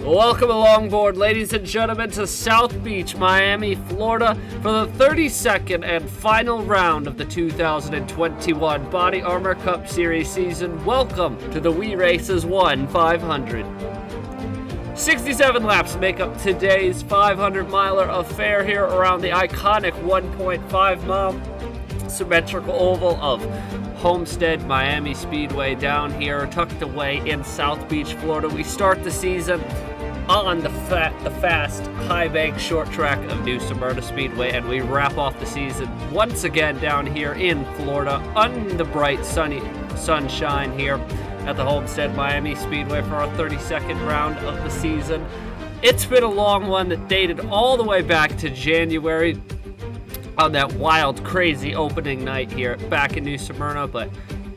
Welcome along board, ladies and gentlemen, to South Beach, Miami, Florida, for the 32nd and final round of the 2021 Body Armor Cup Series season. Welcome to the We Races 1 500. 67 laps make up today's 500-miler affair here around the iconic 1.5-mile symmetrical oval of Homestead Miami Speedway down here, tucked away in South Beach, Florida. We start the season on the fast high bank short track of New Smyrna Speedway, and we wrap off the season once again down here in Florida on the bright sunny sunshine here at the Homestead Miami Speedway for our 32nd round of the season. It's been a long one that dated all the way back to January on that wild, crazy opening night here back in New Smyrna, but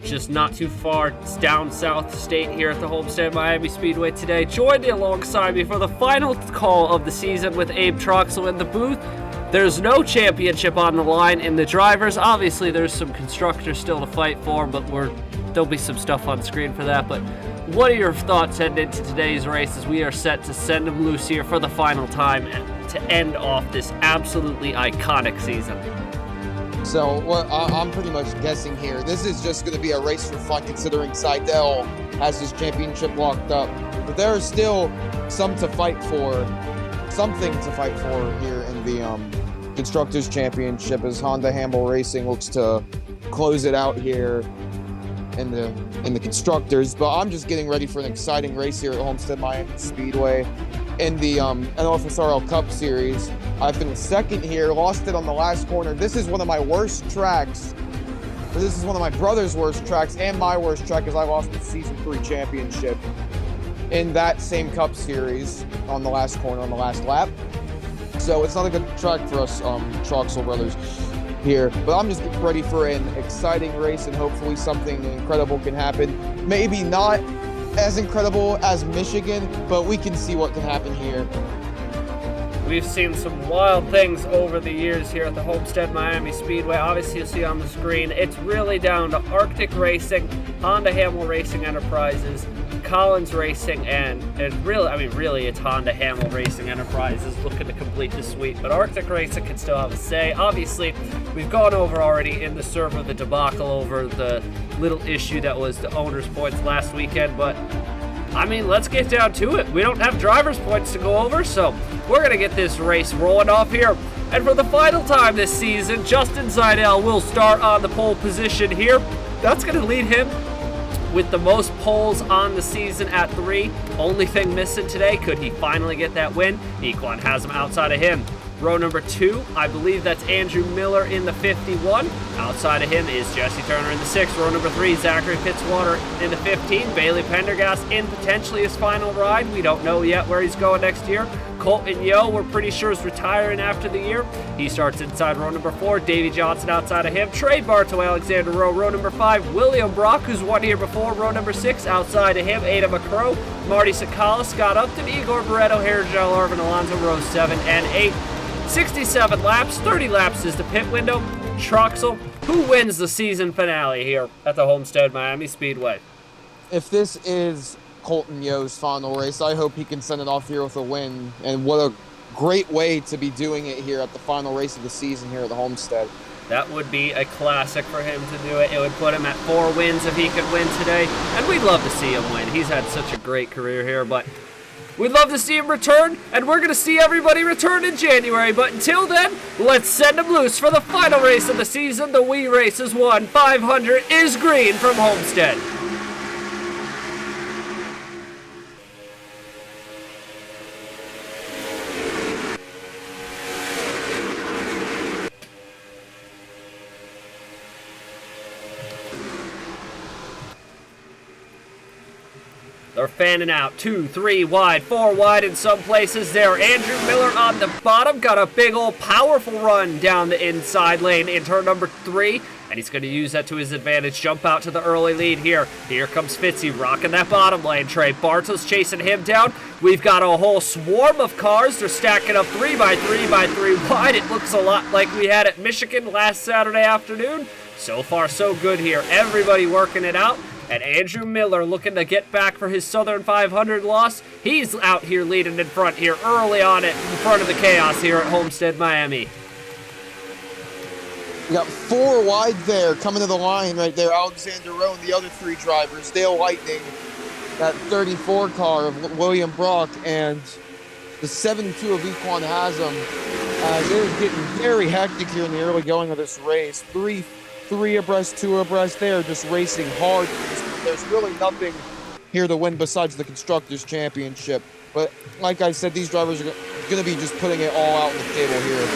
just not too far. It's down south state here at the Homestead Miami Speedway today. Joined alongside me for the final call of the season with Abe Troxel in the booth. There's no championship on the line in the drivers. Obviously, there's some constructors still to fight for, but there'll be some stuff on screen for that. But what are your thoughts heading into today's race as we are set to send them loose here for the final time to end off this absolutely iconic season? So I'm pretty much guessing here. This is just going to be a race for fun, considering Seidel has his championship locked up. But there is still something to fight for here in the Constructors Championship, as Honda Hamel Racing looks to close it out here in the Constructors. But I'm just getting ready for an exciting race here at Homestead Miami Speedway in the NOFSRL Cup Series. I've been second here, lost it on the last corner. This is one of my worst tracks. This is one of my brother's worst tracks and my worst track, as I lost the Season 3 championship in that same Cup Series on the last corner, on the last lap. So it's not a good track for us Troxel brothers here. But I'm just getting ready for an exciting race, and hopefully something incredible can happen. Maybe not as incredible as Michigan, but we can see what can happen here. We've seen some wild things over the years here at the Homestead Miami Speedway. Obviously, you'll see on the screen, it's really down to Arctic Racing, Honda Hamel Racing Enterprises, Collins Racing, and really it's Honda Hamel Racing Enterprises looking to complete the sweep. But Arctic Racing can still have a say. Obviously, we've gone over already in the server the debacle over the little issue that was the owner's points last weekend, but let's get down to it. We don't have driver's points to go over, so we're going to get this race rolling off here. And for the final time this season, Justin Seidel will start on the pole position here. That's going to lead him with the most poles on the season at 3. Only thing missing today, could he finally get that win? Equine has him outside of him. Row number 2, I believe that's Andrew Miller in the 51. Outside of him is Jesse Turner in the 6. Row number 3, Zachary Fitzwater in the 15. Bailey Pendergast in potentially his final ride. We don't know yet where he's going next year. Colton Yo, we're pretty sure, is retiring after the year. He starts inside row number 4. Davey Johnson outside of him. Trey Bartow, Alexander Rowe, row number 5. William Brock, who's won here before, row number 6. Outside of him, Ada McCrow, Marty Sakala, Scott Upton, Igor Barreto, Harry Gel, Arvin Alonso, rows 7 and 8. 67 laps, 30 laps is the pit window. Troxel, who wins the season finale here at the Homestead Miami Speedway? If this is Colton Yo's final race, I hope he can send it off here with a win. And what a great way to be doing it here at the final race of the season here at the Homestead. That would be a classic for him to do it. It would put him at 4 wins if he could win today. And we'd love to see him win. He's had such a great career here, but we'd love to see him return, and we're going to see everybody return in January. But until then, let's send him loose for the final race of the season. The We Races 1 500 is green from Homestead. They're fanning out 2, 3 wide, 4 wide in some places there. Andrew Miller on the bottom got a big old powerful run down the inside lane in turn number 3. And he's going to use that to his advantage. Jump out to the early lead here. Here comes Fitzy rocking that bottom lane. Trey Bartow's chasing him down. We've got a whole swarm of cars. They're stacking up 3 by 3 by 3 wide. It looks a lot like we had at Michigan last Saturday afternoon. So far, so good here. Everybody working it out. And Andrew Miller looking to get back for his Southern 500 loss. He's out here leading in front here early on in front of the chaos here at Homestead Miami. We got 4 wide there coming to the line right there. Alexander Rowe and the other 3 drivers. Dale Lightning, that 34 car of William Brock, and the 72 of Equan Haslam. They're getting very hectic here in the early going of this race. Three abreast, 2 abreast. They are just racing hard. There's really nothing here to win besides the Constructors' Championship. But like I said, these drivers are going to be just putting it all out on the table here.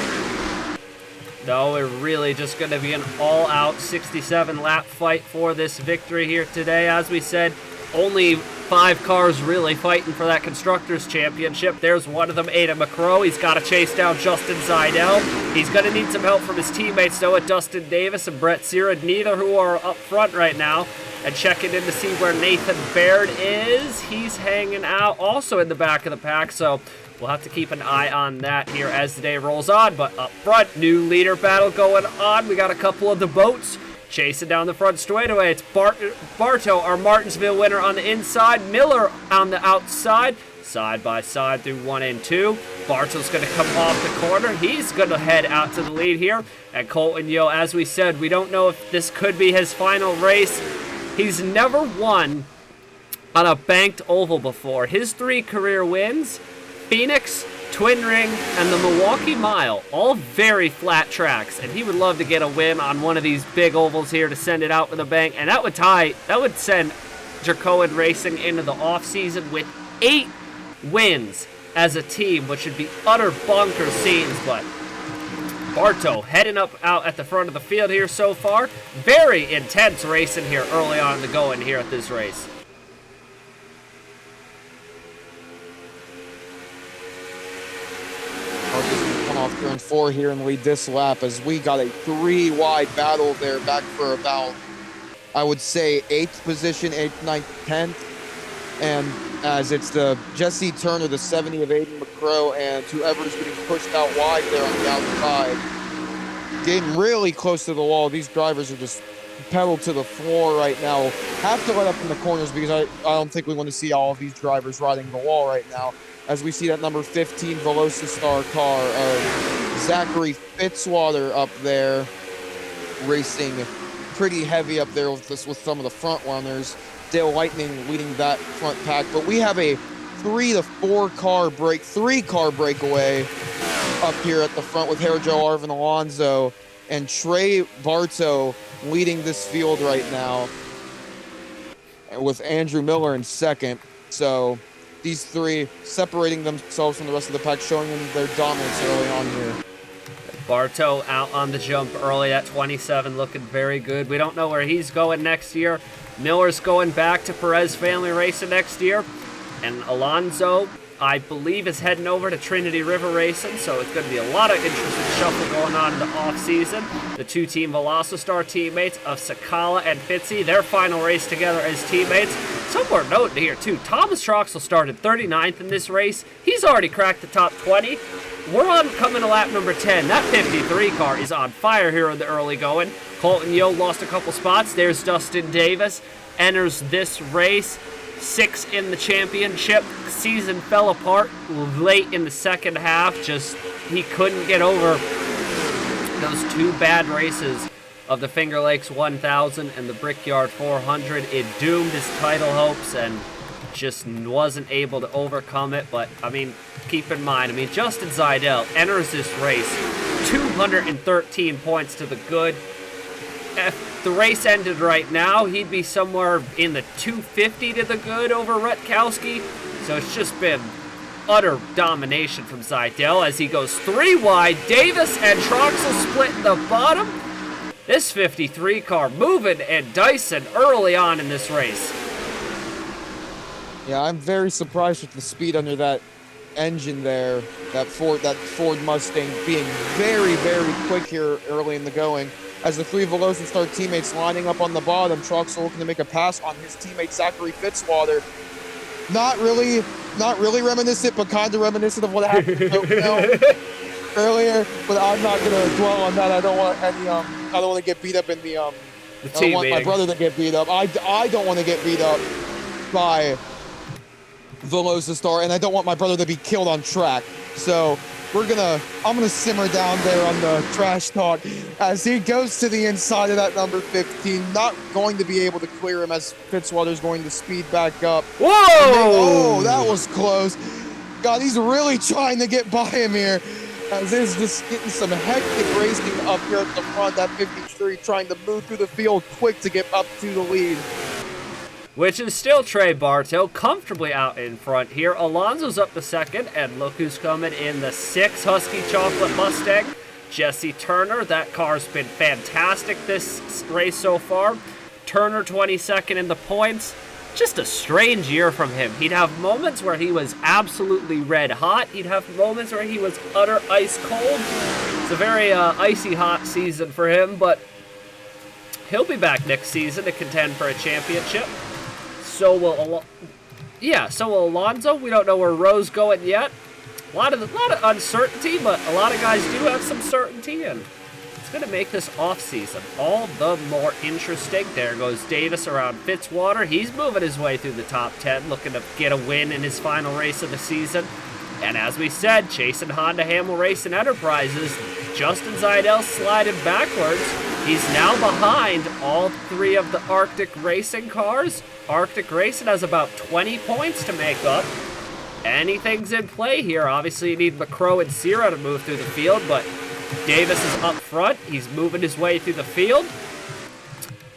No, we're really just going to be an all-out 67-lap fight for this victory here today. As we said, only 5 cars really fighting for that Constructors' Championship. There's one of them, Ada McCrow. He's got to chase down Justin Seidel. He's going to need some help from his teammates, though, at Dustin Davis and Brett Sierra, neither who are up front right now. And checking in to see where Nathan Baird is. He's hanging out also in the back of the pack, so we'll have to keep an eye on that here as the day rolls on. But up front, new leader battle going on. We got a couple of the boats chasing down the front straightaway. It's Bartow, our Martinsville winner, on the inside. Miller on the outside. Side by side through 1 and 2. Bartow's going to come off the corner. He's going to head out to the lead here. And Colton Yo, as we said, we don't know if this could be his final race. He's never won on a banked oval before. His 3 career wins, Phoenix, Twin Ring, and the Milwaukee Mile, all very flat tracks, and he would love to get a win on one of these big ovals here to send it out with a bang, and that would send Jerkoen Racing into the offseason with 8 wins as a team, which would be utter bonkers scenes. But Bartow heading up out at the front of the field here so far. Very intense racing here early on in the going here at this race. Come off turn 4 here and lead this lap as we got a 3 wide battle there back for about, I would say, 8th position, 8th, 9th, 10th. And as it's the Jesse Turner, the 70 of Aiden McCrow, and whoever's getting pushed out wide there on the outside. Getting really close to the wall. These drivers are just pedal to the floor right now. Have to let up in the corners because I don't think we want to see all of these drivers riding the wall right now. As we see that number 15 Velocistar car of Zachary Fitzwater up there racing pretty heavy up there with some of the front runners. Dale Lightning leading that front pack, but we have a 3 car breakaway up here at the front with Joe Arvin Alonso and Trey Bartow leading this field right now with Andrew Miller in second. So these 3 separating themselves from the rest of the pack, showing them their dominance early on here. Bartow out on the jump early at 27, looking very good. We don't know where he's going next year. Miller's going back to Perez Family Racing next year. And Alonso, I believe, is heading over to Trinity River Racing, so it's going to be a lot of interesting shuffle going on in the off-season. The 2 Team Velocistar teammates of Sakala and Fitzy, their final race together as teammates. Somewhere noted here, too, Thomas Troxel started 39th in this race. He's already cracked the top 20. We're on coming to lap number 10. That 53 car is on fire here in the early going. Colton Yo lost a couple spots. There's Dustin Davis. Enters this race 6th in the championship. Season fell apart late in the second half. Just he couldn't get over those 2 bad races of the Finger Lakes 1000 and the Brickyard 400. It doomed his title hopes and just wasn't able to overcome it. But I mean, keep in mind, Justin Seidel enters this race 213 points to the good. If the race ended right now, he'd be somewhere in the 250 to the good over Rutkowski. So it's just been utter domination from Seidel as he goes 3 wide. Davis and Troxel split in the bottom. This 53 car moving and dicing early on in this race. Yeah, I'm very surprised with the speed under that engine there. That Ford Mustang being very, very quick here early in the going. As the 3 Velocistar teammates lining up on the bottom, Troxel looking to make a pass on his teammate Zachary Fitzwater. Not really reminiscent, but kind of reminiscent of what happened earlier. But I'm not gonna dwell on that. I don't want to get beat up in the The I don't want my meeting. brother to get beat up. I don't want to get beat up by Velocity, and I don't want my brother to be killed on track. So I'm gonna simmer down there on the trash talk as he goes to the inside of that number 15. Not going to be able to clear him as Fitzwater's going to speed back up. Whoa! Oh, that was close. God, he's really trying to get by him here. As is just getting some hectic racing up here at the front. That 53 trying to move through the field quick to get up to the lead. Which is still Trey Bartow, comfortably out in front here. Alonso's up to second, and look who's coming in the 6 Husky Chocolate Mustang. Jesse Turner, that car's been fantastic this race so far. Turner 22nd in the points. Just a strange year from him. He'd have moments where he was absolutely red hot. He'd have moments where he was utter ice cold. It's a very icy hot season for him, but he'll be back next season to contend for a championship. So will Alonso. We don't know where Rowe's going yet. A lot of uncertainty, but a lot of guys do have some certainty, and it's going to make this offseason all the more interesting. There goes Davis around Fitzwater. He's moving his way through the top 10, looking to get a win in his final race of the season. And as we said, chasing Honda Hamel Racing Enterprises, Justin Zeidel sliding backwards. He's now behind all 3 of the Arctic Racing cars. Arctic Racing has about 20 points to make up. Anything's in play here. Obviously, you need McCrow and Sierra to move through the field, but Davis is up front. He's moving his way through the field.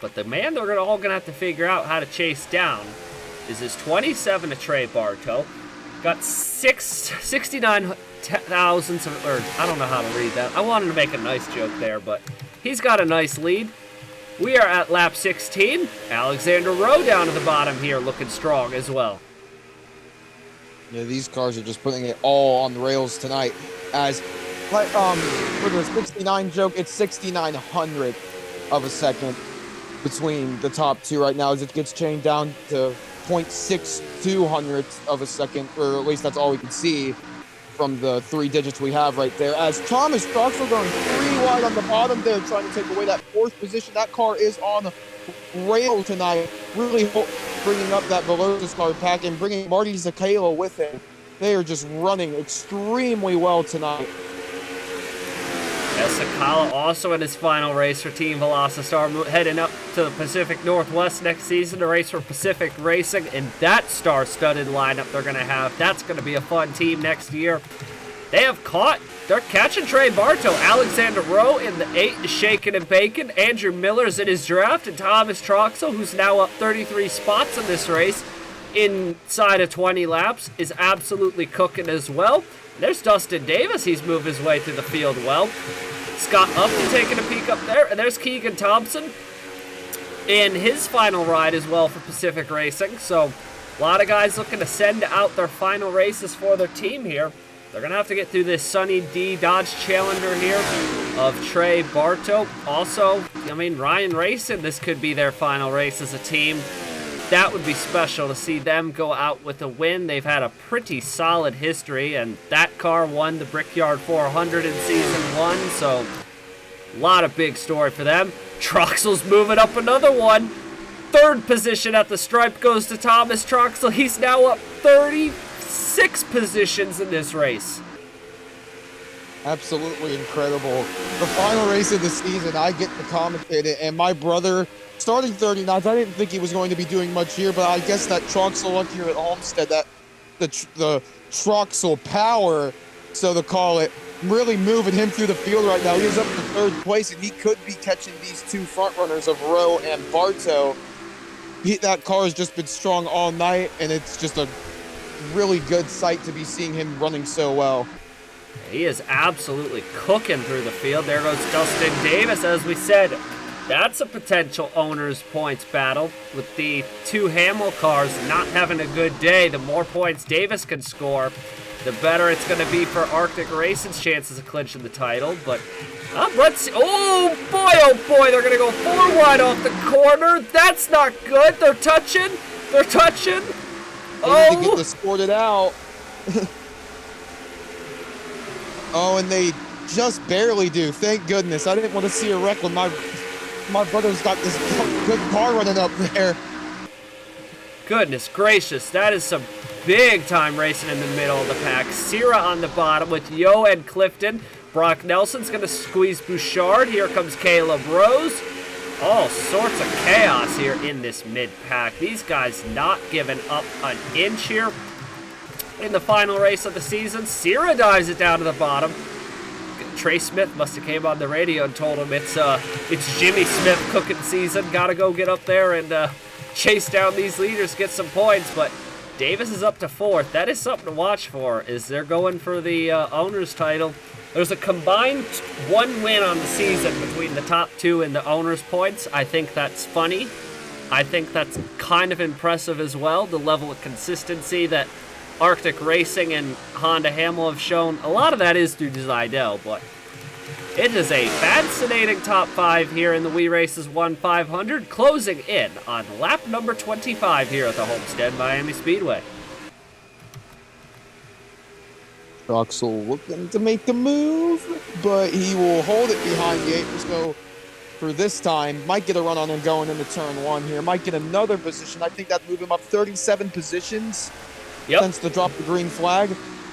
But the man they're all going to have to figure out how to chase down is this 27 of Trey Bartow. Got 69 thousandths of, or I don't know how to read that. I wanted to make a nice joke there, but he's got a nice lead. We are at lap 16. Alexander Rowe down at the bottom here looking strong as well. Yeah, these cars are just putting it all on the rails tonight. As for the 69 joke, it's 6900 of a second between the top 2 right now as it gets chained down to 0.62 of a second, or at least that's all we can see from the 3 digits we have right there. As Thomas Troxel going 3 wide on the bottom there, trying to take away that 4th position. That car is on the rail tonight, really bringing up that Velocis car pack and bringing Marty Zakela with him. They are just running extremely well tonight. Sakala also in his final race for Team Velocity, heading up to the Pacific Northwest next season to race for Pacific Racing, and that star-studded lineup they're going to have. That's going to be a fun team next year. They're catching Trey Bartow. Alexander Rowe in the 8 is shaking and baking. Andrew Miller's in his draft, and Thomas Troxel, who's now up 33 spots in this race, inside of 20 laps, is absolutely cooking as well. There's Dustin Davis. He's moved his way through the field well. Scott Upton taking a peek up there. And there's Keegan Thompson in his final ride as well for Pacific Racing. So a lot of guys looking to send out their final races for their team here. They're going to have to get through this Sunny D Dodge Challenger here of Trey Bartow. Also, Ryan Racing, this could be their final race as a team. That would be special to see them go out with a win. They've had a pretty solid history, and that car won the Brickyard 400 in Season 1, so a lot of big story for them. Troxel's moving up another one. 3rd position at the stripe goes to Thomas Troxel. He's now up 36 positions in this race. Absolutely incredible. The final race of the season, I get to commentate it, and my brother, starting 39th, I didn't think he was going to be doing much here, but I guess that Troxel up here at Homestead, that the Troxel power, so to call it, really moving him through the field right now. He is up to 3rd place, and he could be catching these 2 front runners of Rowe and Bartow. That car has just been strong all night, and it's just a really good sight to be seeing him running so well. He is absolutely cooking through the field. There goes Dustin Davis, as we said. That's a potential owner's points battle. With the 2 Hamel cars not having a good day, the more points Davis can score, the better it's going to be for Arctic Racing's chances of clinching the title. But let's see. Oh boy, they're going to go 4 wide off the corner. That's not good. They're touching. They need to get this sorted out. Oh, and they just barely do. Thank goodness. I didn't want to see a wreck with my my brother's got this good car running up there. Goodness gracious, that is some big-time racing in the middle of the pack. Sierra on the bottom with Yo and Clifton. Brock Nelson's going to squeeze Bouchard. Here comes Caleb Rose. All sorts of chaos here in this mid-pack. These guys not giving up an inch here. In the final race of the season, Sierra dives it down to the bottom. Trey Smith must have came on the radio and told him it's Jimmy Smith cooking season. Got to go get up there and chase down these leaders, get some points. But Davis is up to 4th. That is something to watch for, is they're going for the owner's title. There's a combined 1 win on the season between the top 2 and the owner's points. I think that's funny. I think that's kind of impressive as well, the level of consistency that Arctic Racing and Honda Hamel have shown. A lot of that is through Zidell, but it is a fascinating top 5 here in the We Races 1-500, closing in on lap number 25 here at the Homestead Miami Speedway. Troxel looking to make the move, but he will hold it behind the 8. So for this time, might get a run on him going into turn 1 here. Might get another position. I think that'd move him up 37 positions since the drop the green flag.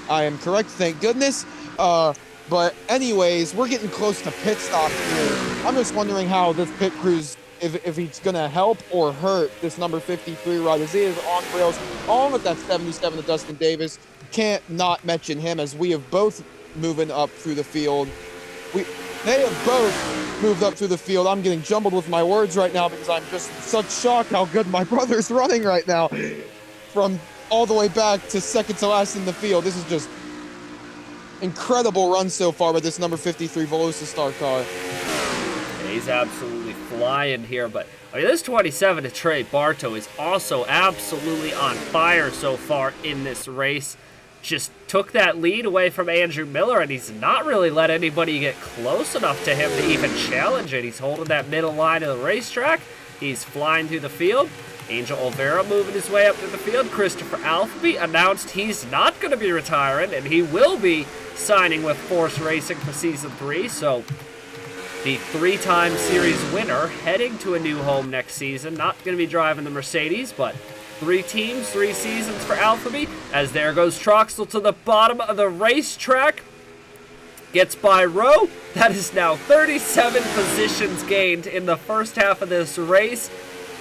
I am correct, thank goodness. But anyways, we're getting close to pit stop here. I'm just wondering how this pit crew's, if he's going to help or hurt this number 53 ride, as he is on rails, on with that 77 to Dustin Davis. Can't not mention him, as we have both moving up through the field. They have both moved up through the field. I'm getting jumbled with my words right now because I'm just such shock how good my brother's running right now. From all the way back to second to last in the field. This is just incredible run so far with this number 53 Velocity car. Yeah, he's absolutely flying here, but I mean, this 27 to Trey Bartow is also absolutely on fire so far in this race. Just took that lead away from Andrew Miller, and he's not really let anybody get close enough to him to even challenge it. He's holding that middle line of the racetrack. He's flying through the field. Angel Olvera moving his way up to the field. Christopher Alfby announced he's not going to be retiring, and he will be signing with Force Racing for Season 3. So the 3-time series winner heading to a new home next season. Not going to be driving the Mercedes, but 3 teams, 3 seasons for Alphaby. As there goes Troxel to the bottom of the racetrack. Gets by Rowe. That is now 37 positions gained in the first half of this race.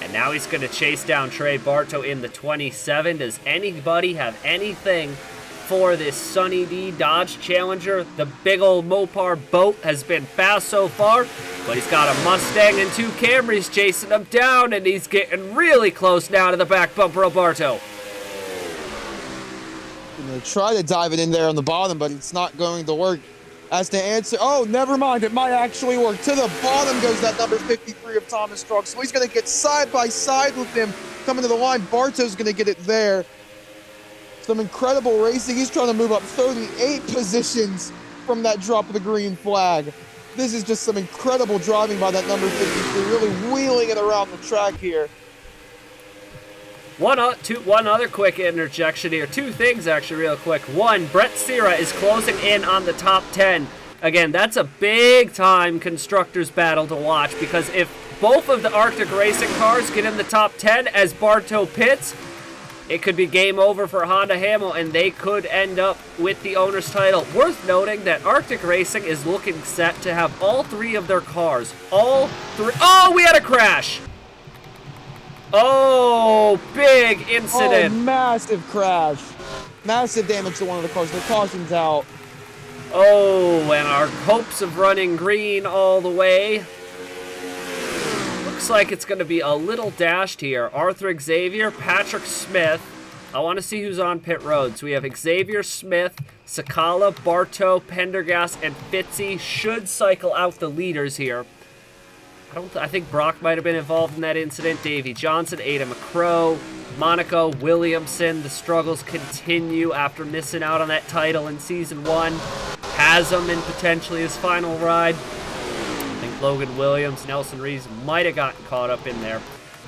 And now he's going to chase down Trey Bartow in the 27. Does anybody have anything for this Sunny D Dodge Challenger? The big old Mopar boat has been fast so far, but he's got a Mustang and 2 Camrys chasing him down, and he's getting really close now to the back bumper of Bartow. Gonna try to dive it in there on the bottom, but it's not going to work. As to answer, oh, never mind, it might actually work. To the bottom goes that number 53 of Thomas Truck. So he's going to get side by side with him coming to the line. Bartow's going to get it there. Some incredible racing. He's trying to move up 38 positions from that drop of the green flag. This is just some incredible driving by that number 53, really wheeling it around the track here. One other quick interjection here. 2 things, actually, real quick. 1, Brett Sierra is closing in on the top 10. Again, that's a big-time constructors battle to watch, because if both of the Arctic Racing cars get in the top 10 as Bartow pits, it could be game over for Honda Hamel, and they could end up with the owner's title. Worth noting that Arctic Racing is looking set to have all 3 of their cars. All 3. Oh, we had a crash! Oh, big incident. Oh, massive crash. Massive damage to one of the cars. The caution's out. Oh, and our hopes of running green all the way. Looks like it's going to be a little dashed here. Arthur Xavier, Patrick Smith. I want to see who's on pit road. So we have Xavier Smith, Sakala, Bartow, Pendergast, and Fitzy should cycle out the leaders here. I think Brock might have been involved in that incident. Davey Johnson, Ada McCrow, Monaco, Williamson. The struggles continue after missing out on that title in Season 1. Hasm in potentially his final ride. I think Logan Williams, Nelson Reeves might have gotten caught up in there.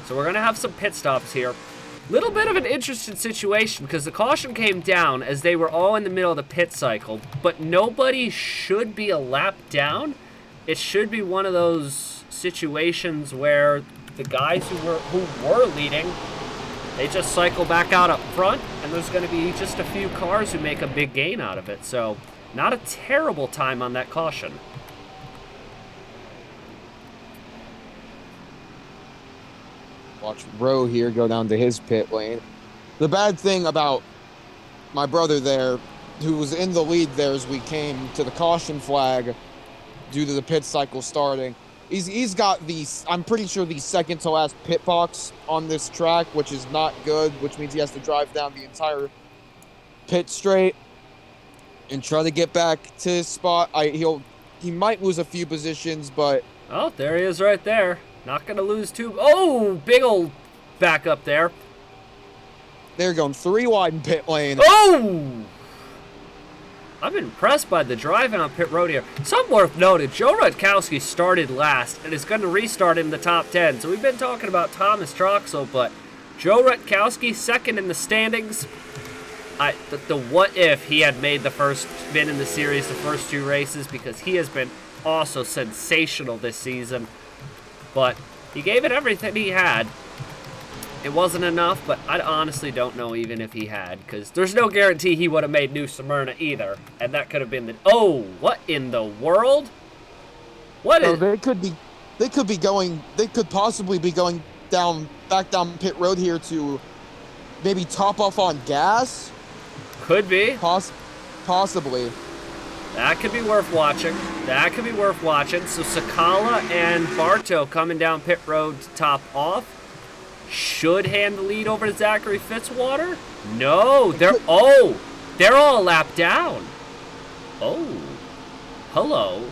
So we're going to have some pit stops here. Little bit of an interesting situation because the caution came down as they were all in the middle of the pit cycle, but nobody should be a lap down. It should be one of those situations where the guys who were leading, they just cycle back out up front, and there's going to be just a few cars who make a big gain out of it. So not a terrible time on that caution. Watch Rowe here go down to his pit lane. The bad thing about my brother there, who was in the lead there as we came to the caution flag due to the pit cycle starting, he's got I'm pretty sure the second to last pit box on this track, which is not good, which means he has to drive down the entire pit straight and try to get back to his spot. He might lose a few positions, but... Oh, there he is right there. Not going to lose two. Oh, big old back up there. They're going 3 wide in pit lane. Oh! I'm impressed by the driving on pit road here. Something worth noting, Joe Rutkowski started last and is going to restart in the top 10. So we've been talking about Thomas Troxel, but Joe Rutkowski second in the standings. The what if he had made been in the series the first 2 races, because he has been also sensational this season. But he gave it everything he had. It wasn't enough, but I honestly don't know even if he had, because there's no guarantee he would have made New Smyrna either, and that could have been the... Oh, what in the world? What is... They could possibly be going back down pit road here to maybe top off on gas. Could be. Possibly. That could be worth watching. So Sakala and Bartow coming down pit road to top off. Should hand the lead over to Zachary Fitzwater? No, they're all a lap down. Oh, hello.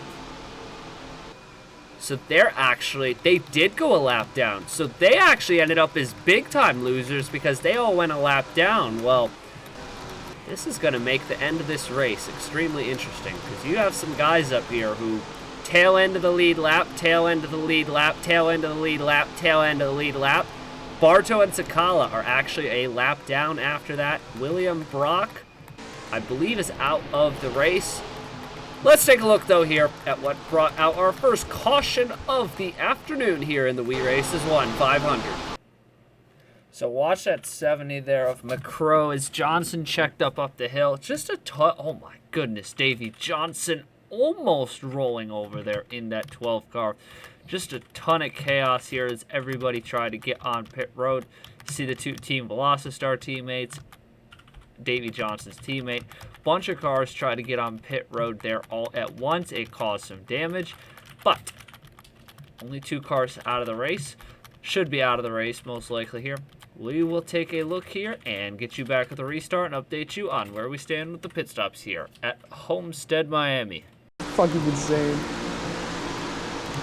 So they did go a lap down. So they actually ended up as big time losers because they all went a lap down. Well, this is going to make the end of this race extremely interesting, because you have some guys up here who tail end of the lead lap, tail end of the lead lap, tail end of the lead lap, tail end of the lead lap. Bartow and Sakala are actually a lap down after that. William Brock, I believe, is out of the race. Let's take a look, though, here at what brought out our first caution of the afternoon here in the Wii Races 1-500. So watch that 70 there of McCrow as Johnson checked up the hill. Just a oh my goodness, Davey Johnson almost rolling over there in that 12 car. Just a ton of chaos here as everybody tried to get on pit road. See the 2 Team Velocistar teammates, Davey Johnson's teammate. Bunch of cars tried to get on pit road there all at once. It caused some damage, but only 2 cars out of the race. Should be out of the race most likely here. We will take a look here and get you back at the restart and update you on where we stand with the pit stops here at Homestead Miami. Fucking insane.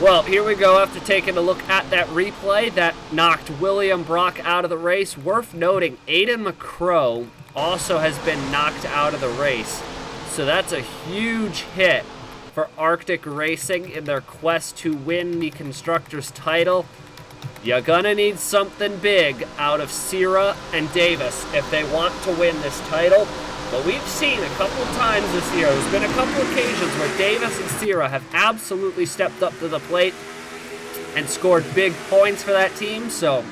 Well, here we go after taking a look at that replay that knocked William Brock out of the race. Worth noting, Aiden McCrow also has been knocked out of the race. So that's a huge hit for Arctic Racing in their quest to win the Constructors title. You're gonna need something big out of Sierra and Davis if they want to win this title. But we've seen a couple times this year, there's been a couple occasions where Davis and Sierra have absolutely stepped up to the plate and scored big points for that team, so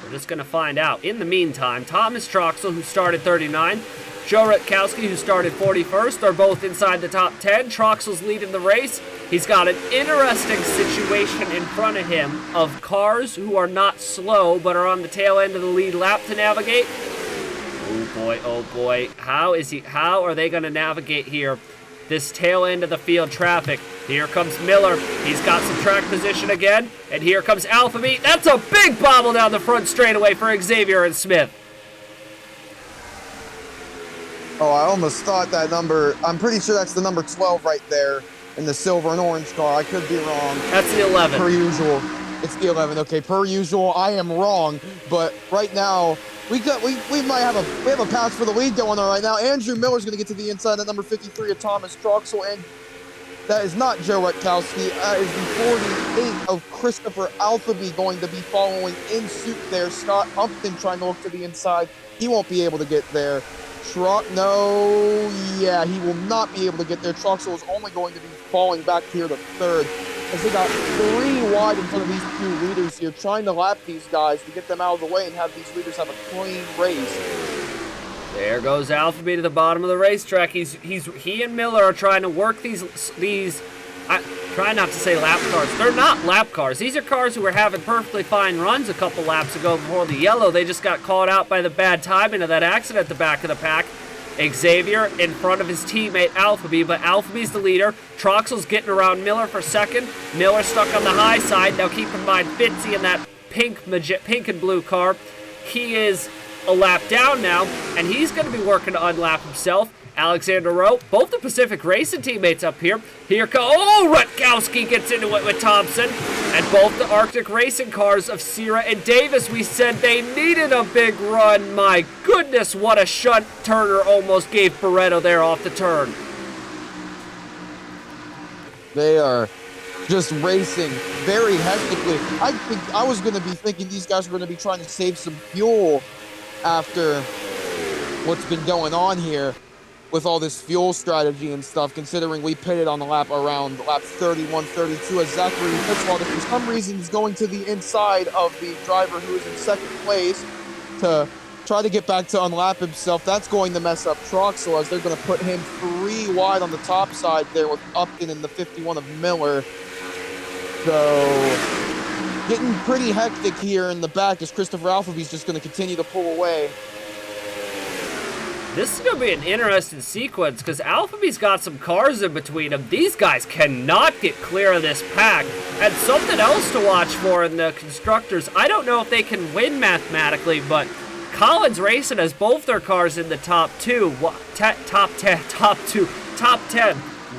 we're just going to find out. In the meantime, Thomas Troxel, who started 39, Joe Rutkowski, who started 41st, are both inside the top 10. Troxel's leading the race. He's got an interesting situation in front of him of cars who are not slow but are on the tail end of the lead lap to navigate. Oh boy, how are they going to navigate here? This tail end of the field traffic. Here comes Miller. He's got some track position again. And here comes Alphabet. That's a big bobble down the front straightaway for Xavier and Smith. Oh, I almost thought that number, I'm pretty sure that's the number 12 right there in the silver and orange car. I could be wrong. That's the 11. Per usual. It's the 11. Okay, per usual, I am wrong. But right now, we might have a pass for the lead going on right now. Andrew Miller's going to get to the inside at number 53 of Thomas Troxel, and that is not Joe Rutkowski. That is the 48 of Christopher Alphabet going to be following in suit there. Scott Humpton trying to look to the inside. He won't be able to get there. He will not be able to get there. Troxel is only going to be falling back here to third. as they got 3 wide in front of these 2 leaders here, trying to lap these guys to get them out of the way and have these leaders have a clean race. There goes Alphabet to the bottom of the racetrack. He and Miller are trying to work these. I try not to say lap cars. They're not lap cars. These are cars who were having perfectly fine runs a couple laps ago before the yellow. They just got caught out by the bad timing of that accident at the back of the pack. Xavier in front of his teammate Alphabet, but Alphabet's the leader. Troxel's getting around Miller for second. Miller stuck on the high side. Now keep in mind, Fitzy in that pink and blue car. He is a lap down now, and he's going to be working to unlap himself. Alexander Rowe, both the Pacific Racing teammates up here. Rutkowski gets into it with Thompson. And both the Arctic Racing cars of Sierra and Davis, we said they needed a big run. My goodness, what a shunt Turner almost gave Barreto there off the turn. They are just racing very hectically. I was going to be thinking these guys were going to be trying to save some fuel after what's been going on here with all this fuel strategy and stuff, considering we pitted on the lap around lap 31, 32 as Zachary Fitzwater for some reason is going to the inside of the driver who is in second place to try to get back to unlap himself. That's going to mess up Troxel as they're going to put him 3 wide on the top side there with Upton in the 51 of Miller. So getting pretty hectic here in the back as Christopher Alphabe's just going to continue to pull away. This is going to be an interesting sequence because Alphabe's got some cars in between them. These guys cannot get clear of this pack. And something else to watch for in the constructors. I don't know if they can win mathematically, but Collins Racing has both their cars in the top 10.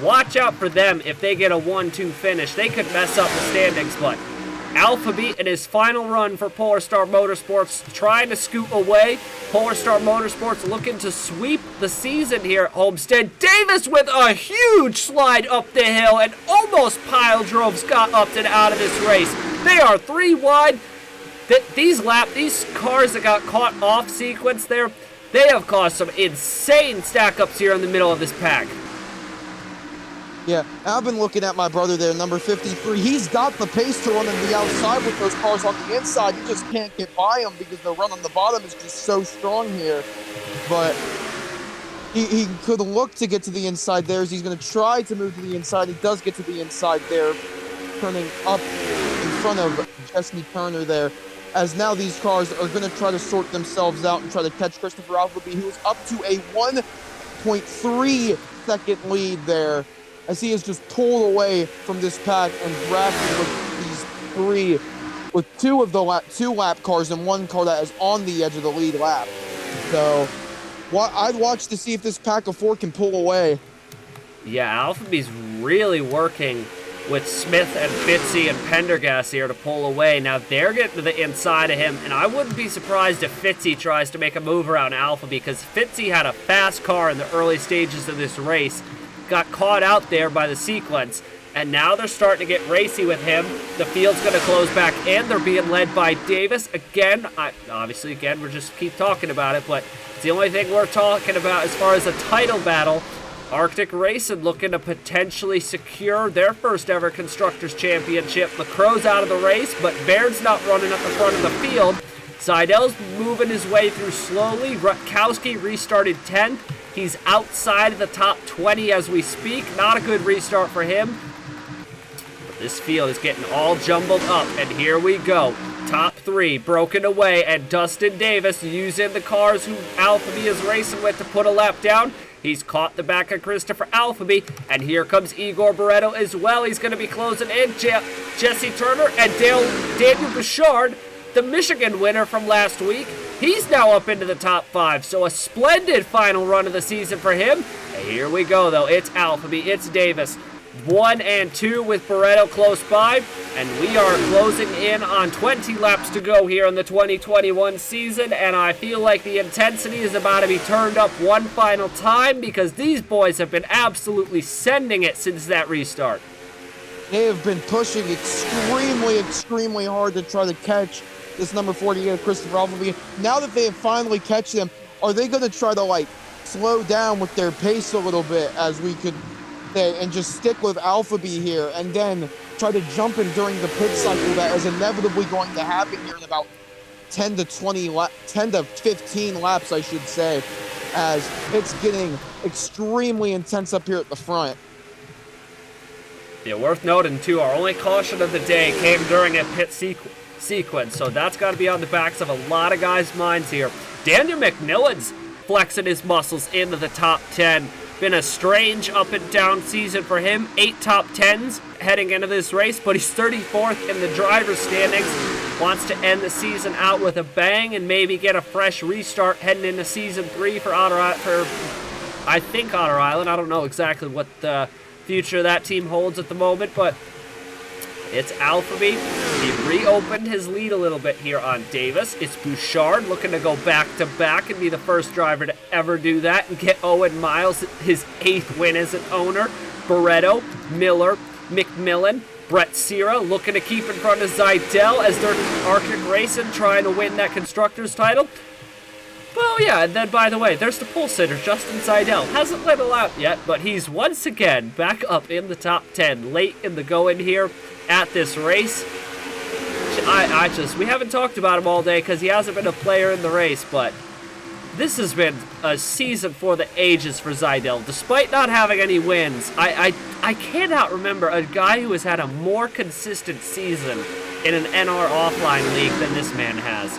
Watch out for them if they get a 1-2 finish. They could mess up the standings, but Alphabet in his final run for Polar Star Motorsports trying to scoot away. Polar Star Motorsports looking to sweep the season here at Homestead. Davis with a huge slide up the hill and almost pile drove Scott Upton out of this race. They are 3 wide. These cars that got caught off sequence there, they have caused some insane stack-ups here in the middle of this pack. Yeah, I've been looking at my brother there, number 53. He's got the pace to run on the outside with those cars on the inside. He just can't get by them because the run on the bottom is just so strong here. But he could look to get to the inside there as he's going to try to move to the inside. He does get to the inside there, turning up in front of Jesse Turner there. As now these cars are going to try to sort themselves out and try to catch Christopher Alphabet, who is up to a 1.3 second lead there, as he is just pulled away from this pack and drafted with these 3, with 2 of the 2 lap cars and 1 car that is on the edge of the lead lap. So I'd watch to see if this pack of 4 can pull away. Yeah, Alphabe's really working with Smith and Fitzy and Pendergast here to pull away. Now they're getting to the inside of him, and I wouldn't be surprised if Fitzy tries to make a move around Alphabet because Fitzy had a fast car in the early stages of this race. Got caught out there by the sequence, and now they're starting to get racy with him. The field's going to close back in. They're being led by Davis. Again, we're just keep talking about it, but it's the only thing we're talking about as far as a title battle. Arctic Racing looking to potentially secure their first ever Constructors Championship. LaCroix's out of the race, but Baird's not running at the front of the field. Seidel's moving his way through slowly. Rutkowski restarted 10th. He's outside of the top 20 as we speak. Not a good restart for him. But this field is getting all jumbled up, and here we go. Top 3 broken away, and Dustin Davis using the cars who Alphabet is racing with to put a lap down. He's caught the back of Christopher Alphabet, and here comes Igor Barreto as well. He's going to be closing in. Jesse Turner and Daniel Bouchard, the Michigan winner from last week. He's now up into the top 5, so a splendid final run of the season for him. And here we go, though. It's Alphabet, it's Davis. 1 and 2 with Barreto close by, and we are closing in on 20 laps to go here in the 2021 season, and I feel like the intensity is about to be turned up one final time because these boys have been absolutely sending it since that restart. They have been pushing extremely hard to try to catch this number 48 Christopher Alphabet. Now that they have finally catch them, are they going to try to slow down with their pace a little bit as we could stay and just stick with Alpha B here and then try to jump in during the pit cycle that is inevitably going to happen here in about 10 to 15 laps, I should say, as it's getting extremely intense up here at the front. Yeah, worth noting, too, our only caution of the day came during a pit sequence, so that's got to be on the backs of a lot of guys' minds here. Daniel McMillan's flexing his muscles into the top 10. Been a strange up and down season for him. 8 top 10s heading into this race, but he's 34th in the driver's standings. Wants to end the season out with a bang and maybe get a fresh restart heading into season 3 for Otter Island. I don't know exactly what the future of that team holds at the moment, but it's Alphaby. He reopened his lead a little bit here on Davis. It's Bouchard looking to go back-to-back and be the first driver to ever do that and get Owen Miles his 8th win as an owner. Barretto, Miller, McMillan, Brett Sierra looking to keep in front of Zidell as they're Arctic Racing trying to win that Constructors title. Well, yeah, and then, by the way, there's the pole sitter, Justin Zidell. Hasn't lit a lap yet, but he's once again back up in the top 10 late in the go-in here at this race. We haven't talked about him all day because he hasn't been a player in the race, but this has been a season for the ages for Zidell. Despite not having any wins, I cannot remember a guy who has had a more consistent season in an NR offline league than this man has.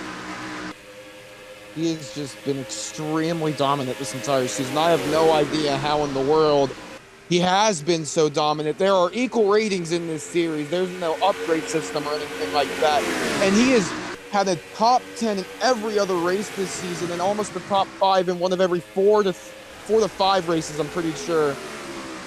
He has just been extremely dominant this entire season. I have no idea how in the world he has been so dominant. There are equal ratings in this series. There's no upgrade system or anything like that. And he has had a top 10 in every other race this season and almost the top 5 in one of every 4 to 5 races, I'm pretty sure.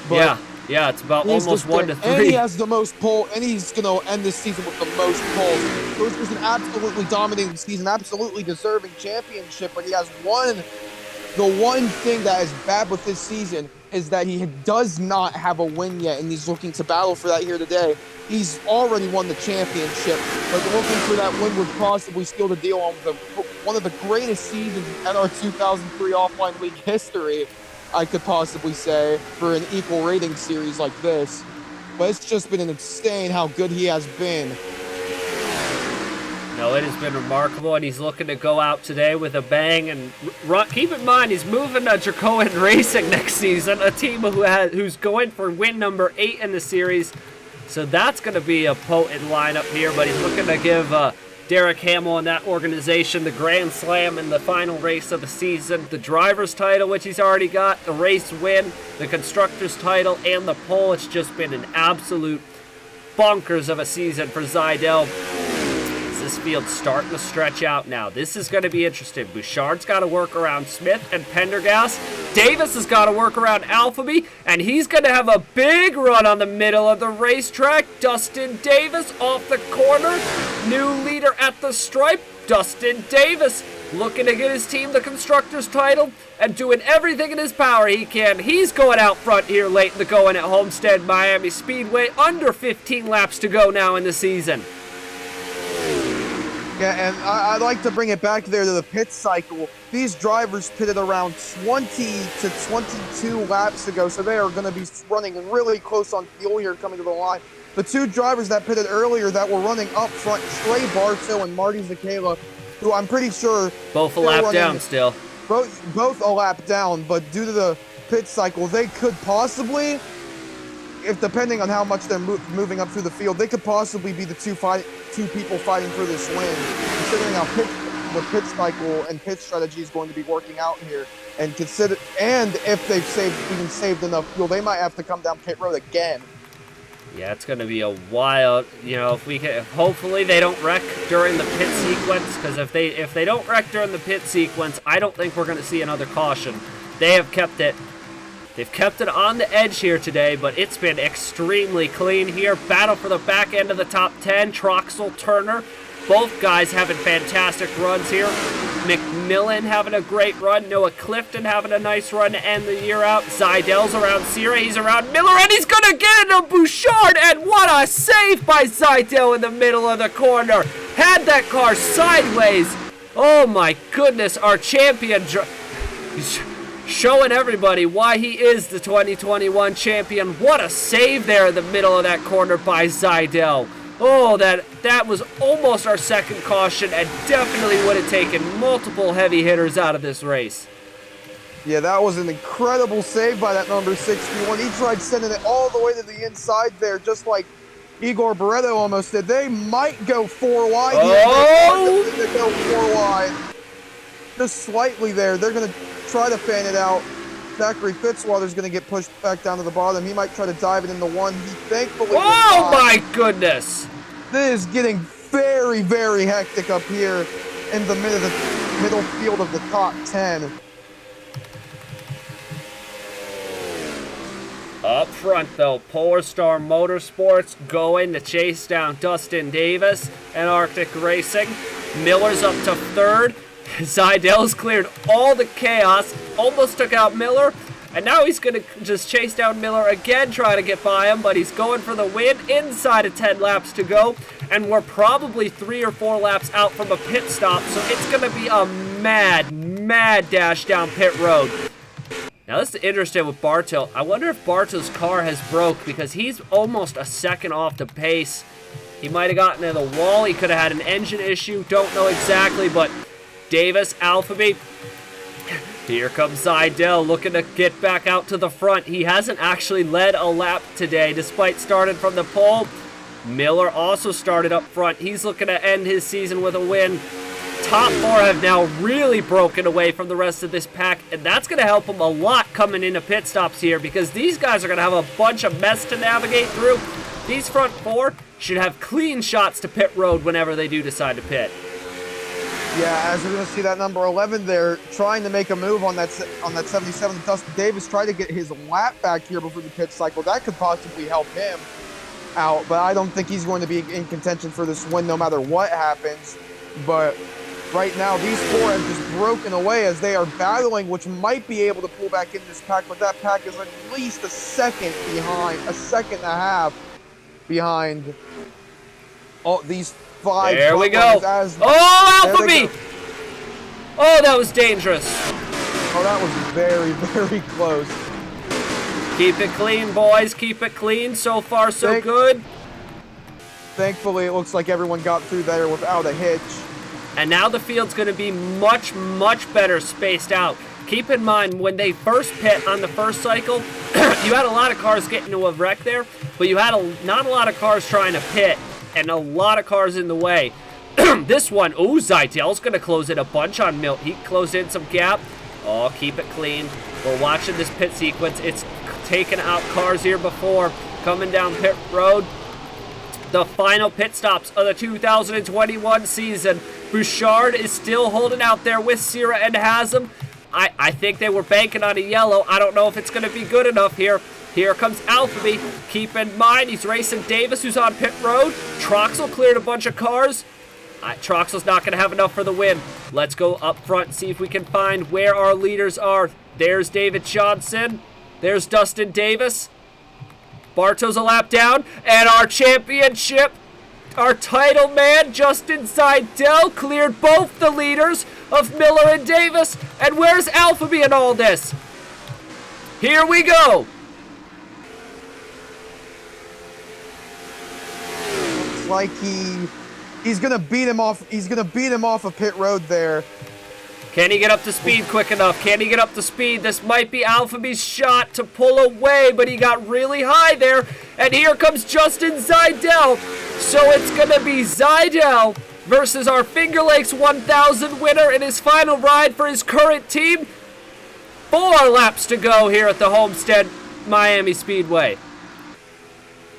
But yeah, it's about almost 1 to 3. And he has the most pole, and he's going to end this season with the most poles. So it's just an absolutely dominating season, absolutely deserving championship, but he has the one thing that is bad with this season is that he does not have a win yet, and he's looking to battle for that here today. He's already won the championship, but looking for that win would possibly steal the deal on one of the greatest seasons in our 2003 Offline League history, I could possibly say, for an equal rating series like this. But it's just been insane how good he has been. No, it has been remarkable, and he's looking to go out today with a bang. And keep in mind, he's moving to Dracoan Racing next season, a team who's going for win number 8 in the series. So that's going to be a potent lineup here, but he's looking to give Derek Hamill and that organization the Grand Slam in the final race of the season, the driver's title, which he's already got, the race win, the constructor's title, and the pole. It's just been an absolute bonkers of a season for Zidell. This field's starting to stretch out now. This is going to be interesting. Bouchard's got to work around Smith and Pendergast. Davis has got to work around Alphaby, and he's going to have a big run on the middle of the racetrack. Dustin Davis off the corner. New leader at the stripe, Dustin Davis, looking to get his team the Constructors title and doing everything in his power he can. He's going out front here late in the going at Homestead Miami Speedway. Under 15 laps to go now in the season. Yeah, and I'd like to bring it back there to the pit cycle. These drivers pitted around 20 to 22 laps ago, so they are going to be running really close on fuel here coming to the line. The 2 drivers that pitted earlier that were running up front, Trey Bartow and Marty Zakela, who I'm pretty sure... Both a lap down still. Both a lap down, but due to the pit cycle, they could possibly... If depending on how much they're moving up through the field, they could possibly be the two people fighting for this win, considering how the pit cycle and pit strategy is going to be working out here. And if they've saved enough fuel, they might have to come down pit road again. Yeah, it's going to be a wild, hopefully they don't wreck during the pit sequence, because if they don't wreck during the pit sequence, I don't think we're going to see another caution. They've kept it on the edge here today, but it's been extremely clean here. Battle for the back end of the top 10. Troxel, Turner, both guys having fantastic runs here. McMillan having a great run. Noah Clifton having a nice run to end the year out. Zidell's around Sierra. He's around Miller, and he's going to get into Bouchard, and what a save by Zidell in the middle of the corner. Had that car sideways. Oh, my goodness. Our champion... showing everybody why he is the 2021 champion. What a save there in the middle of that corner by Seidel. Oh, that was almost our second caution and definitely would have taken multiple heavy hitters out of this race. Yeah, that was an incredible save by that number 61. He tried sending it all the way to the inside there, just like Igor Barreto almost did. They might go 4 wide here. Oh! They go 4 wide. Just slightly there. They're going to try to fan it out. Zachary Fitzwater's going to get pushed back down to the bottom. He might try to dive it into one. He thankfully Oh my goodness! This is getting very, very hectic up here in the middle field of the top 10. Up front, though, Polar Star Motorsports going to chase down Dustin Davis and Arctic Racing. Miller's up to third. Seidel's cleared all the chaos, almost took out Miller, and now he's going to just chase down Miller again, try to get by him, but he's going for the win inside of 10 laps to go, and we're probably 3 or 4 laps out from a pit stop, so it's going to be a mad dash down pit road. Now this is interesting with Bartow. I wonder if Bartow's car has broke because he's almost a second off the pace. He might have gotten to the wall. He could have had an engine issue. Don't know exactly, but Davis, Alphabet. Here comes Seidel looking to get back out to the front. He hasn't actually led a lap today despite starting from the pole. Miller also started up front. He's looking to end his season with a win. Top 4 have now really broken away from the rest of this pack, and that's going to help them a lot coming into pit stops here because these guys are going to have a bunch of mess to navigate through. These front 4 should have clean shots to pit road whenever they do decide to pit. Yeah, as we're going to see that number 11 there trying to make a move on that 77. Dustin Davis tried to get his lap back here before the pit cycle. That could possibly help him out, but I don't think he's going to be in contention for this win no matter what happens. But right now, these 4 have just broken away as they are battling, which might be able to pull back in this pack, but that pack is at least a second behind, a second and a half behind all these 5. There we go. Oh, Alphabet! Oh, that was dangerous. Oh, that was very, very close. Keep it clean, boys. Keep it clean. So far, so good. Thankfully, it looks like everyone got through there without a hitch. And now the field's going to be much better spaced out. Keep in mind, when they first pit on the first cycle, you had a lot of cars getting into a wreck there, but you had not a lot of cars trying to pit and a lot of cars in the way. This one, ooh, Zeidel's going to close in a bunch on Milt. He closed in some gap. Oh, keep it clean. We're watching this pit sequence. It's taken out cars here before. Coming down pit road. The final pit stops of the 2021 season. Bouchard is still holding out there with Sierra and Haslam. I think they were banking on a yellow. I don't know if it's going to be good enough here. Here comes Alphabet. Keep in mind, he's racing Davis, who's on pit road. Troxel cleared a bunch of cars. Troxel's not going to have enough for the win. Let's go up front and see if we can find where our leaders are. There's David Johnson. There's Dustin Davis. Bartow's a lap down. And our championship, our title man, Justin Seidel, cleared both the leaders of Miller and Davis. And where's Alphabet in all this? Here we go. Looks like he's gonna beat him off. He's gonna beat him off a pit road there. Can he get up to speed quick enough? Can he get up to speed? This might be Alphabet's shot to pull away, but he got really high there. And here comes Justin Seidel. So it's going to be Seidel versus our Finger Lakes 1000 winner in his final ride for his current team. 4 laps to go here at the Homestead Miami Speedway.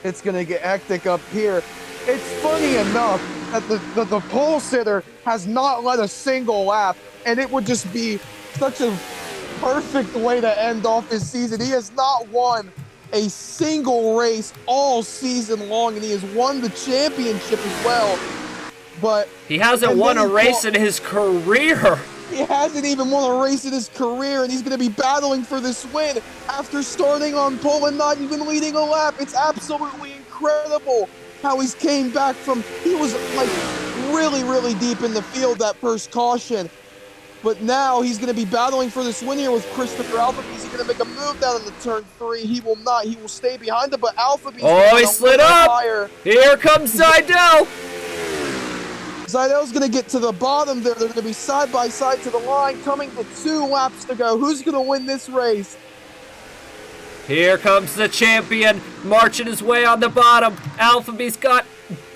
It's going to get hectic up here. It's funny enough that the pole sitter has not led a single lap, and it would just be such a perfect way to end off his season. He has not won a single race all season long, and he has won the championship as well. But he hasn't won a race in his career. He hasn't even won a race in his career, and he's going to be battling for this win after starting on pole and not even leading a lap. It's absolutely incredible how he's came back from, he was like really deep in the field that first caution. But now he's going to be battling for this win here with Christopher Alphabet. Is he going to make a move down into turn 3? He will not. He will stay behind him, but Alphabet. Oh, he slid up. Higher. Here comes Zidell. Zidell's going to get to the bottom there. They're going to be side by side to the line, coming to 2 laps to go. Who's going to win this race? Here comes the champion, marching his way on the bottom. Alphabet's got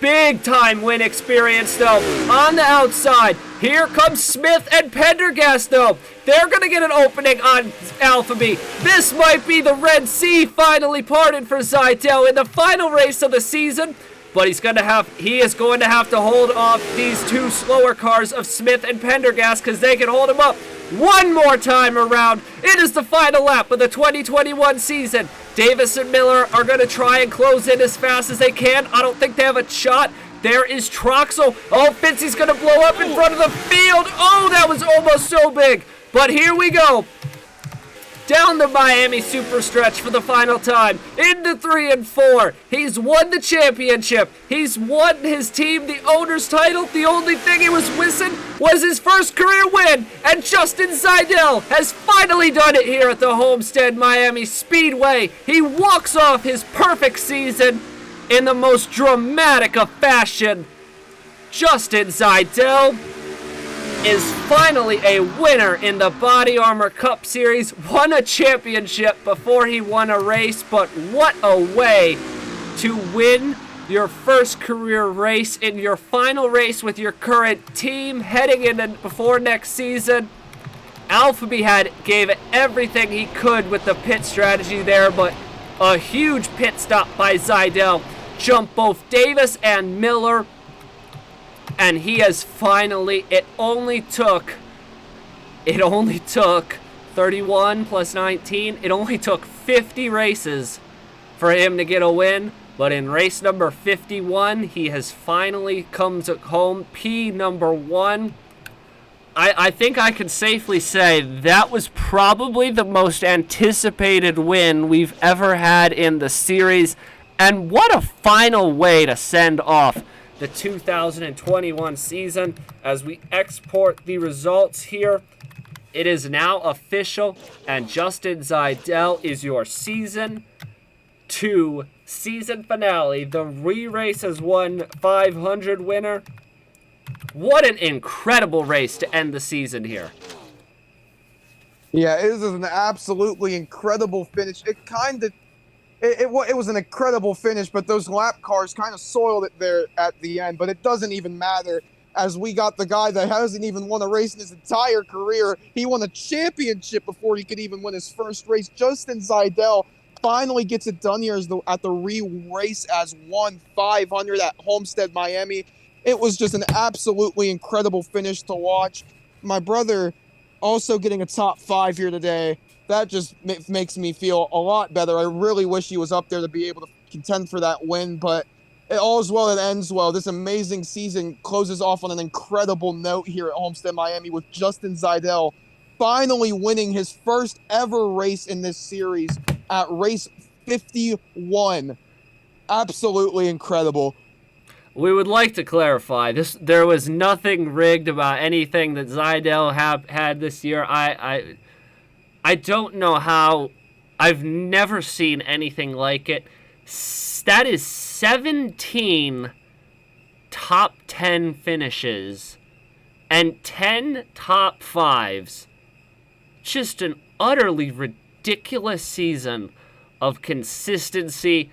big time win experience though. On the outside, here comes Smith and Pendergast though. They're gonna get an opening on Alphabet. This might be the Red Sea finally parted for Zidell in the final race of the season. But he is going to have to hold off these 2 slower cars of Smith and Pendergast because they can hold him up one more time around. It is the final lap of the 2021 season. Davis and Miller are going to try and close in as fast as they can. I don't think they have a shot. There is Troxel. Oh, Fincy's going to blow up in front of the field. Oh, that was almost so big. But here we go. Down the Miami super stretch for the final time. Into 3 and 4. He's won the championship. He's won his team the owner's title. The only thing he was missing was his first career win. And Justin Zidell has finally done it here at the Homestead Miami Speedway. He walks off his perfect season in the most dramatic of fashion. Justin Zidell is finally a winner in the Body Armor Cup Series, won a championship before he won a race, but what a way to win your first career race in your final race with your current team heading in before next season. Alphabet gave it everything he could with the pit strategy there, but a huge pit stop by Zidell jumped both Davis and Miller. And he has finally, it only took 31 plus 19. It only took 50 races for him to get a win. But in race number 51, he has finally come home P number 1. I think I can safely say that was probably the most anticipated win we've ever had in the series. And what a final way to send off the 2021 season. As we export the results here, it is now official, and Justin Zidell is your season 2 season finale, the re-race as 1/500 winner. What an incredible race to end the season here. Yeah, it is an absolutely incredible finish. It was an incredible finish, but those lap cars kind of soiled it there at the end. But it doesn't even matter, as we got the guy that hasn't even won a race in his entire career. He won a championship before he could even win his first race. Justin Zidell finally gets it done here at the re-race as 1/500 at Homestead Miami. It was just an absolutely incredible finish to watch. My brother also getting a top 5 here today. That just makes me feel a lot better. I really wish he was up there to be able to contend for that win, but all is well that ends well. This amazing season closes off on an incredible note here at Homestead Miami with Justin Zidell finally winning his first ever race in this series at race 51. Absolutely incredible. We would like to clarify there was nothing rigged about anything that Zidell had this year. I don't know how. I've never seen anything like it. That is 17 top 10 finishes and 10 top 5s. Just an utterly ridiculous season of consistency,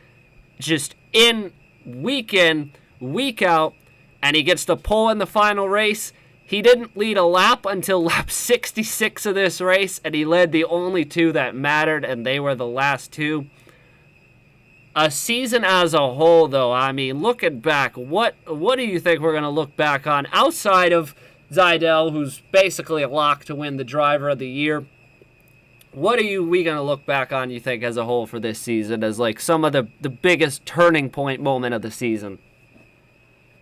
just in, week out, and he gets the pole in the final race. He didn't lead a lap until lap 66 of this race, and he led the only 2 that mattered, and they were the last 2. A season as a whole, though, I mean, looking back, what do you think we're going to look back on outside of Zidell, who's basically a lock to win the Driver of the Year? What are we going to look back on, you think, as a whole for this season as, like, some of the biggest turning point moment of the season?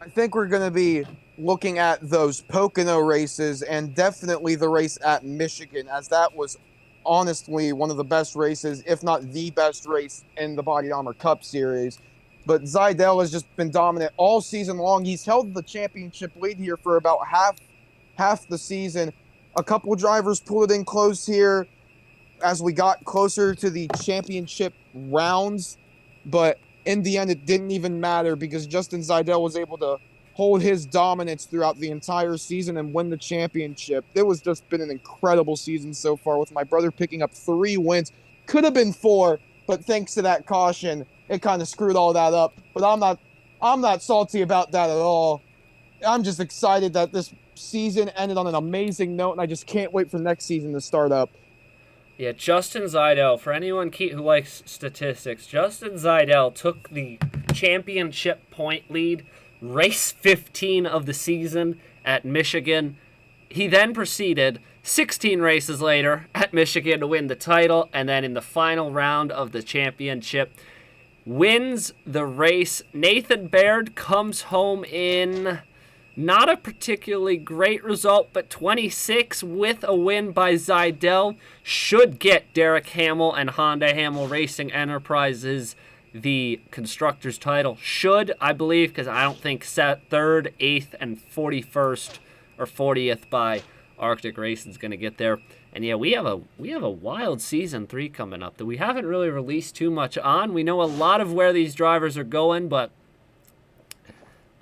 I think we're going to be looking at those Pocono races and definitely the race at Michigan, as that was honestly one of the best races, if not the best race in the Body Armor Cup Series. But Zidell has just been dominant all season long. He's held the championship lead here for about half the season. A couple drivers pulled it in close here as we got closer to the championship rounds, but in the end, it didn't even matter because Justin Seidel was able to hold his dominance throughout the entire season and win the championship. It was just been an incredible season so far, with my brother picking up 3 wins. Could have been 4, but thanks to that caution, it kind of screwed all that up. But I'm not salty about that at all. I'm just excited that this season ended on an amazing note, and I just can't wait for next season to start up. Yeah, Justin Seidel, for anyone who likes statistics, Justin Seidel took the championship point lead, race 15 of the season at Michigan. He then proceeded 16 races later at Michigan to win the title, and then in the final round of the championship, wins the race. Nathan Baird comes home in not a particularly great result, but 26 with a win by Seidel should get Derek Hamill and Honda Hamill Racing Enterprises the Constructors title. Should, I believe, because I don't think 3rd, 8th, and 41st or 40th by Arctic Racing is going to get there. And yeah, we have a wild season 3 coming up that we haven't really released too much on. We know a lot of where these drivers are going, but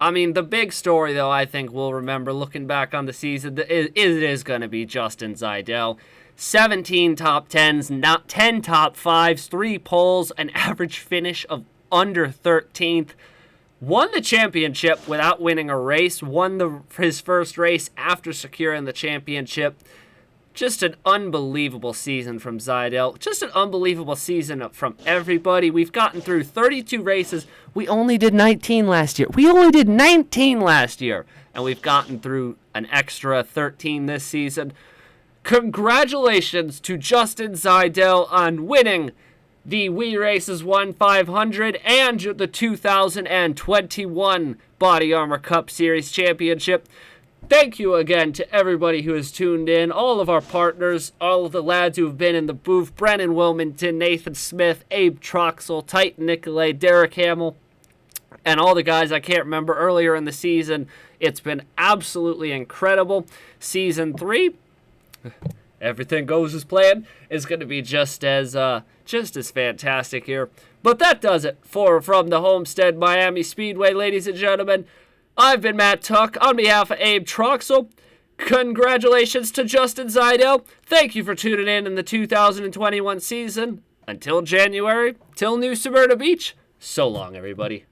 I mean, the big story, though, I think we'll remember looking back on the season, it is going to be Justin Seidel. 17 top 10s, not 10 top 5s, 3 poles, an average finish of under 13th. Won the championship without winning a race. Won his first race after securing the championship. Just an unbelievable season from Seidel. Just an unbelievable season from everybody. We've gotten through 32 races. We only did 19 last year. And we've gotten through an extra 13 this season. Congratulations to Justin Seidel on winning the We Races 1 500 and the 2021 Body Armor Cup Series Championship. Thank you again to everybody who has tuned in, all of our partners, all of the lads who have been in the booth, Brennan Wilmington, Nathan Smith, Abe Troxel, Titan Nicolay, Derek Hamill, and all the guys I can't remember earlier in the season. It's been absolutely incredible. Season 3, everything goes as planned, is going to be just as fantastic here. But that does it from the Homestead Miami Speedway, ladies and gentlemen. I've been Matt Tuck on behalf of Abe Troxel. Congratulations to Justin Seidel. Thank you for tuning in the 2021 season. Until January, till New Smyrna Beach, so long, everybody.